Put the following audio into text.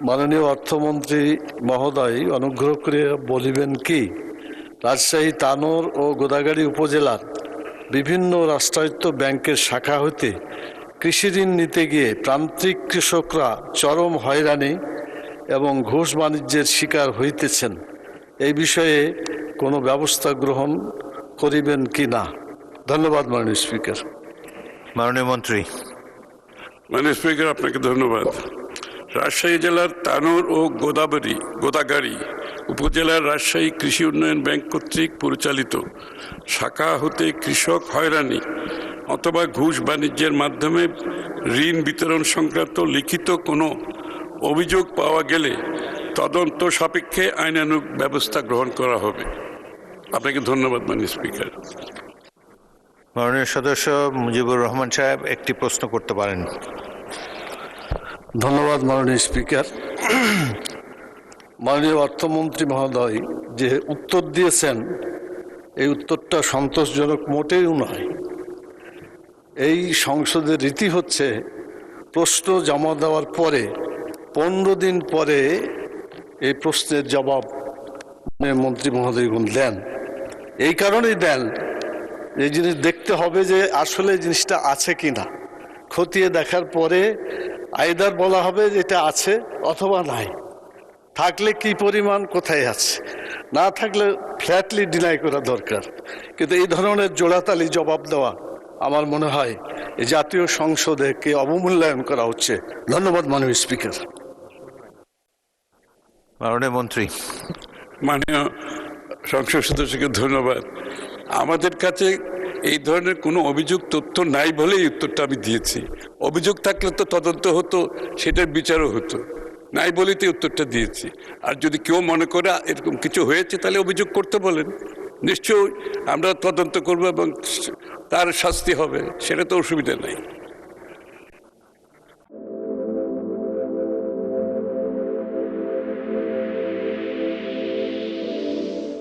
মাননীয় অর্থমন্ত্রী মহোদয় অনুগ্রহ করে বলিবেন কি, রাজশাহী তানোর ও গোদাগাড়ী উপজেলার বিভিন্ন রাষ্ট্রায়ত্ত ব্যাংকের শাখা হতে কৃষি ঋণ নিতে গিয়ে প্রান্তিক কৃষকরা চরম হয়রানি এবং ঘুষ বাণিজ্যের শিকার হইতেছেন, এই বিষয়ে কোনো ব্যবস্থা গ্রহণ করিবেন কি না? ধন্যবাদ মাননীয় স্পিকার। মাননীয় মন্ত্রী। মাননীয় স্পিকার, আপনাকে ধন্যবাদ। রাজশাহী জেলার তানোর ও গোদাগাড়ী উপজেলার রাজশাহী কৃষি উন্নয়ন ব্যাংক কর্তৃক পরিচালিত শাখা হতে কৃষক হয়রানি অথবা ঘুষ বাণিজ্যের মাধ্যমে ঋণ বিতরণ সংক্রান্ত লিখিত কোনো অভিযোগ পাওয়া গেলে তদন্ত সাপেক্ষে আইনানুগ ব্যবস্থা গ্রহণ করা হবে। আপনাকে ধন্যবাদ মাননীয় স্পিকার। মাননীয় সদস্য মুজিবুর রহমান সাহেব একটি প্রশ্ন করতে পারেন। ধন্যবাদ মাননীয় স্পিকার। মাননীয় অর্থমন্ত্রী মহোদয় যে উত্তর দিয়েছেন, এই উত্তরটা সন্তোষজনক মোটেই নয়। এই সংসদের রীতি হচ্ছে প্রশ্ন জমা দেওয়ার পরে 15 দিন পরে এই প্রশ্নের জবাব মন্ত্রী মহোদয়গণ দেন। এই কারণেই দেন, এই জিনিস দেখতে হবে যে আসলে জিনিসটা আছে কিনা। খতিয়ে দেখার পরে আইদার বলা হবে যে এটা আছে অথবা নাই। থাকলে কি পরিমাণ, কোথায় আছে, না থাকলে ফ্ল্যাটলি ডিনাই করা দরকার। কিন্তু এই ধরনের জোড়াতালি জবাব দেওয়া আমার মনে হয় এই জাতীয় সংসদকে অবমূল্যায়ন করা হচ্ছে। ধন্যবাদ মাননীয় স্পিকার। মাননীয় মন্ত্রী। মাননীয় সংসদ সদস্যকে ধন্যবাদ। আমাদের কাছে এই ধরনের কোনো অভিযোগ তথ্য নাই বলেই উত্তরটা আমি দিয়েছি। অভিযোগ থাকলে তো তদন্ত হতো, সেটার বিচারও হতো। নাই বলেই তো উত্তরটা দিয়েছি। আর যদি কেউ মনে করে এরকম কিছু হয়েছে তাহলে অভিযোগ করতে বলেন, নিশ্চয়ই আমরা তদন্ত করব এবং তার শাস্তি হবে, সেটা তো অসুবিধা নাই।